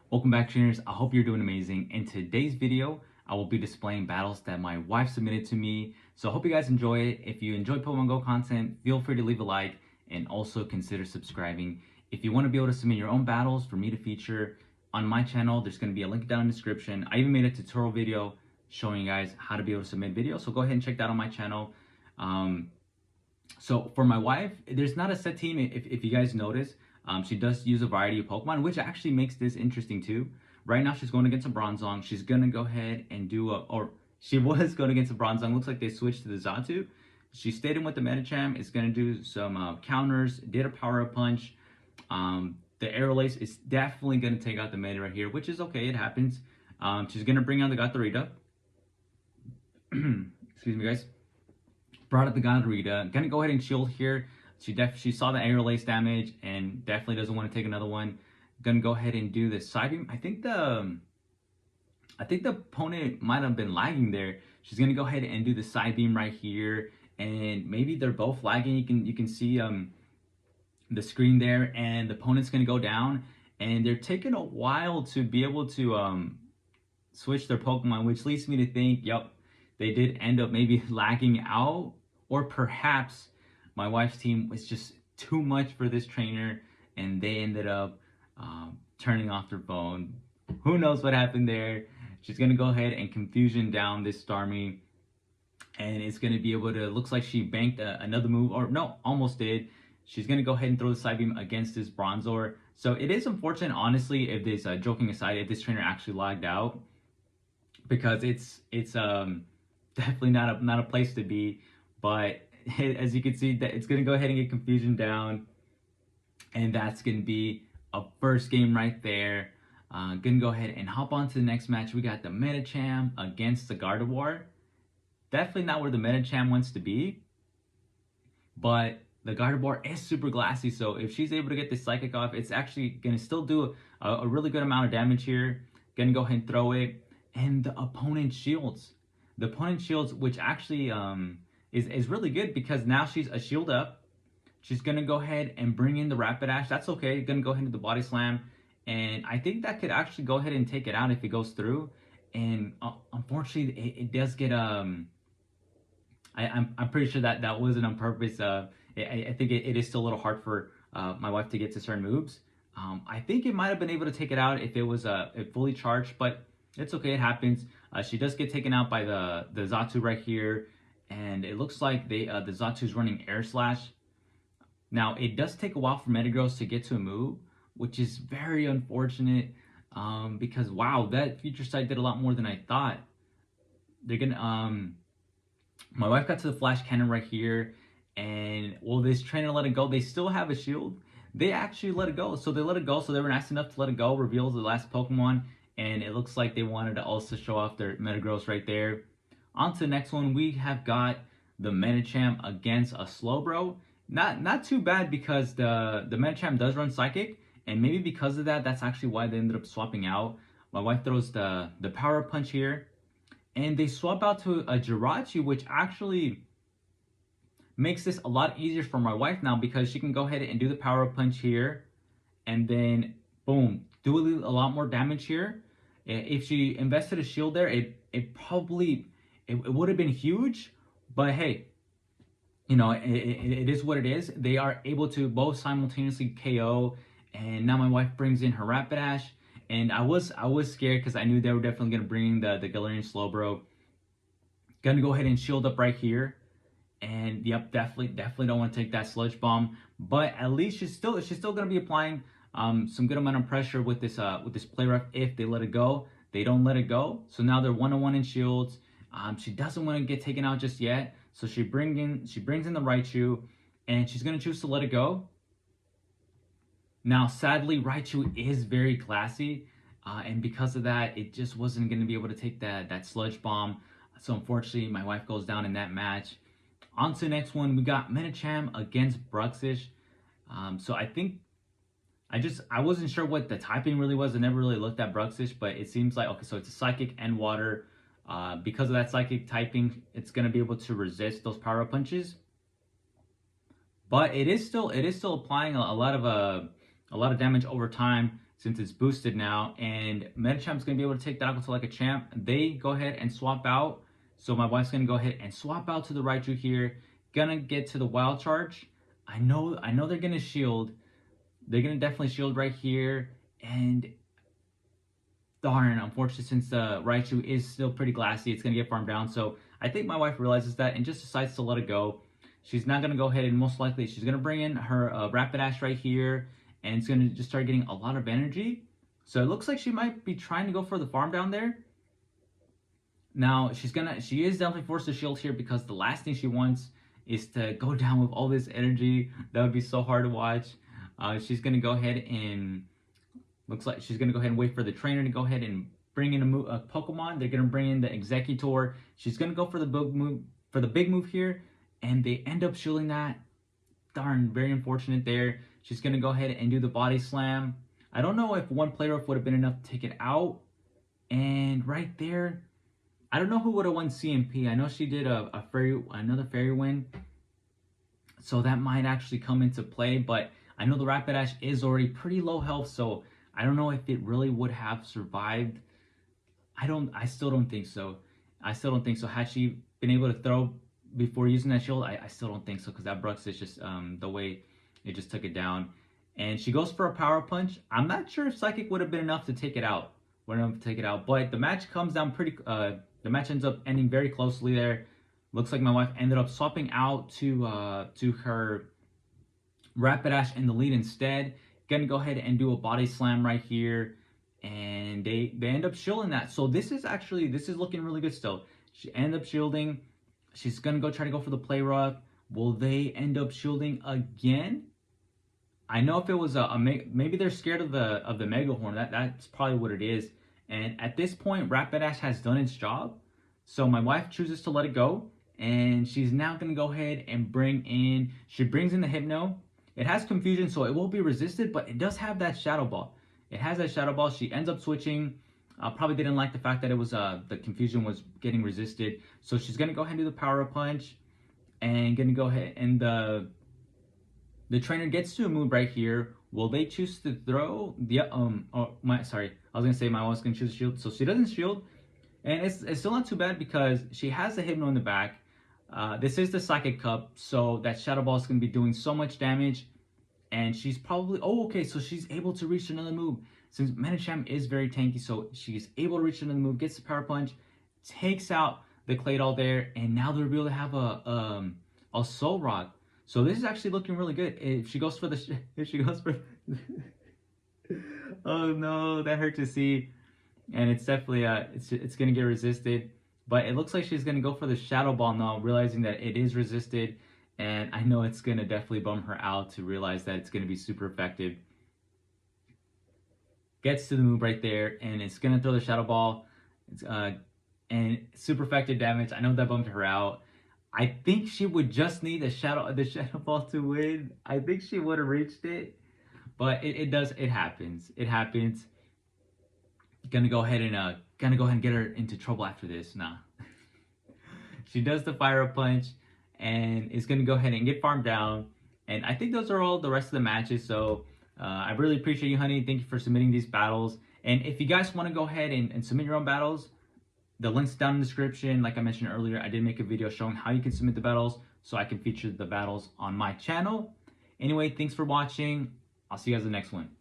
Welcome back, trainers. I hope you're doing amazing. In today's video, I will be displaying battles that my wife submitted to me. So I hope you guys enjoy it. If you enjoy Pokemon Go content, feel free to leave a like and also consider subscribing. If you want to be able to submit your own battles for me to feature on my channel, there's going to be a link down in the description. I even made a tutorial video showing you guys how to be able to submit videos. So go ahead and check that on my channel. So for my wife, there's not a set team. If you guys notice, she does use a variety of Pokemon, which actually makes this interesting too. Right now, she's going against a Bronzong. She's gonna go ahead and do or she was going against a Bronzong. Looks like they switched to the Xatu. She stayed in with the Medicham. It's gonna do some counters. Did a Power Up Punch. The Aerolace is definitely gonna take out the Medi right here, which is okay. It happens. She's gonna bring out the Gatorita. Excuse me, guys. Brought up the Gatorita. Gonna go ahead and shield here. She saw the Aerolace damage and definitely doesn't want to take another one. Gonna go ahead and do the side beam. I think the opponent might have been lagging there. She's gonna go ahead and do the side beam right here, and maybe they're both lagging. You can see the screen there, and the opponent's gonna go down, and they're taking a while to be able to switch their Pokemon, which leads me to think, yep, they did end up maybe lagging out, or perhaps my wife's team was just too much for this trainer and they ended up turning off their phone. Who knows what happened there? She's gonna go ahead and confusion down this Starmie, and it's gonna be able to, looks like she banked another move, or no, almost did. She's gonna go ahead and throw the side beam against this Bronzor. So it is unfortunate, honestly, if this, joking aside, if this trainer actually lagged out, because it's definitely not a place to be. But as you can see, that it's gonna go ahead and get confusion down, and that's gonna be a first game right there. Gonna go ahead and hop on to the next match. We got the Medicham against the Gardevoir. Definitely not where the Medicham wants to be, but the Gardevoir is super glassy, so if she's able to get the Psychic off, it's actually gonna still do a really good amount of damage here. Gonna go ahead and throw it, and the opponent shields. The opponent shields, which actually is really good, because now she's a shield up. She's gonna go ahead and bring in the Rapidash. That's okay. Gonna go ahead and do the Body Slam, and I think that could actually go ahead and take it out if it goes through. And unfortunately, it does get I'm pretty sure that wasn't on purpose. I think it is still a little hard for my wife to get to certain moves. I think it might have been able to take it out if it was fully charged, but it's okay. It happens. She does get taken out by the Xatu right here. And it looks like the Xatu's running Air Slash. Now, it does take a while for Metagross to get to a move, which is very unfortunate, because, wow, that Future Sight did a lot more than I thought. They're gonna, my wife got to the Flash Cannon right here, and will this trainer let it go? They still have a shield. They actually let it go. So they let it go, so they were nice enough to let it go, reveals the last Pokemon, and it looks like they wanted to also show off their Metagross right there. On to the next one, we have got the Medicham against a Slowbro. Not too bad, because the Medicham does run Psychic, and maybe because of that, that's actually why they ended up swapping out. My wife throws the Power Punch here, and they swap out to a Jirachi, which actually makes this a lot easier for my wife now, because she can go ahead and do the Power Punch here, and then boom, do a lot more damage here. If she invested a shield there, it probably it would have been huge, but hey, you know, it is what it is. They are able to both simultaneously KO, and now my wife brings in her Rapidash, and I was scared, because I knew they were definitely gonna bring in the Galarian Slowbro. Gonna go ahead and shield up right here, and yep, definitely don't want to take that Sludge Bomb, but at least she's still gonna be applying some good amount of pressure with this Play Rough. If they let it go, they don't let it go, so now they're 1-on-1 in shields. She doesn't want to get taken out just yet, so she brings in the Raichu, and she's gonna choose to let it go. Now, sadly, Raichu is very classy, and because of that, it just wasn't gonna be able to take that Sludge Bomb. So unfortunately, my wife goes down in that match. On to the next one, we got Medicham against Bruxish. So I think I wasn't sure what the typing really was. I never really looked at Bruxish, but it seems like, okay, so it's a Psychic and Water. Because of that Psychic typing, it's going to be able to resist those Power Punches. But it is still applying a lot of damage over time. since it's boosted now, and Medichamp's gonna be able to take that out to like a champ. They go ahead and swap out. So my wife's gonna go ahead and swap out to the Raichu here. Gonna get to the wild charge. I know they're gonna shield. They're gonna definitely shield right here. And darn, unfortunately, since the Raichu is still pretty glassy, it's gonna get farmed down. So I think my wife realizes that and just decides to let it go. She's not gonna go ahead and most likely she's gonna bring in her Rapidash right here, and it's gonna just start getting a lot of energy. So it looks like she might be trying to go for the farm down there. Now she is definitely forced to shield here because the last thing she wants is to go down with all this energy. That would be so hard to watch. She's gonna go ahead and looks like she's gonna go ahead and wait for the trainer to go ahead and bring in a Pokemon. They're gonna bring in the Executor. She's gonna go for the big move here, and they end up shielding that. Darn, very unfortunate there. She's gonna go ahead and do the body slam. I don't know if one play rough would have been enough to take it out. And right there, I don't know who would have won CMP. I know she did another fairy win, so that might actually come into play. But I know the Rapidash is already pretty low health, so I don't know if it really would have survived. I still don't think so. I still don't think so. Had she been able to throw before using that shield, I still don't think so, because that Brux is just the way it just took it down. And she goes for a power punch. I'm not sure if Psychic would have been enough to take it out. But the match comes down the match ends up ending very closely there. Looks like my wife ended up swapping out to her Rapidash in the lead instead. Gonna go ahead and do a body slam right here, and they end up shielding that. So this is looking really good still. She ended up shielding. She's gonna try to go for the play rough. Will they end up shielding again? I know if it was maybe they're scared of the Mega Horn. That's probably what it is. And at this point, Rapidash has done its job. So my wife chooses to let it go, and she's now gonna go ahead and she brings in the Hypno. It has Confusion, so it will be resisted, but it does have that Shadow Ball. It has that Shadow Ball. She ends up switching. Probably didn't like the fact that it was the Confusion was getting resisted. So she's gonna go ahead and do the Power Punch, and gonna go ahead and the trainer gets to a move right here. Will they choose to throw the I was gonna say my wife's gonna choose shield, so she doesn't shield, and it's still not too bad because she has the Hypno in the back. This is the Psychic Cup, so that Shadow Ball is going to be doing so much damage. And she's probably... Oh, okay, so she's able to reach another move. Since Medicham is very tanky, so she's able to reach another move, gets the Power Punch, takes out the Claydol there, and now they're able to have a Soul Rock. So this is actually looking really good. If she goes for the... Oh no, that hurt to see. And it's definitely... it's going to get resisted. But it looks like she's going to go for the Shadow Ball now, realizing that it is resisted. And I know it's going to definitely bum her out to realize that it's going to be super effective. Gets to the move right there, and it's going to throw the Shadow Ball. And super effective damage. I know that bummed her out. I think she would just need the Shadow Ball to win. I think she would have reached it. But it happens. It happens. Gonna go ahead and get her into trouble after this. Nah. She does the Fire Punch and is gonna go ahead and get farmed down. And I think those are all the rest of the matches. So I really appreciate you, honey. Thank you for submitting these battles. And if you guys want to go ahead and submit your own battles, the link's down in the description. Like I mentioned earlier, I did make a video showing how you can submit the battles so I can feature the battles on my channel. Anyway, thanks for watching. I'll see you guys in the next one.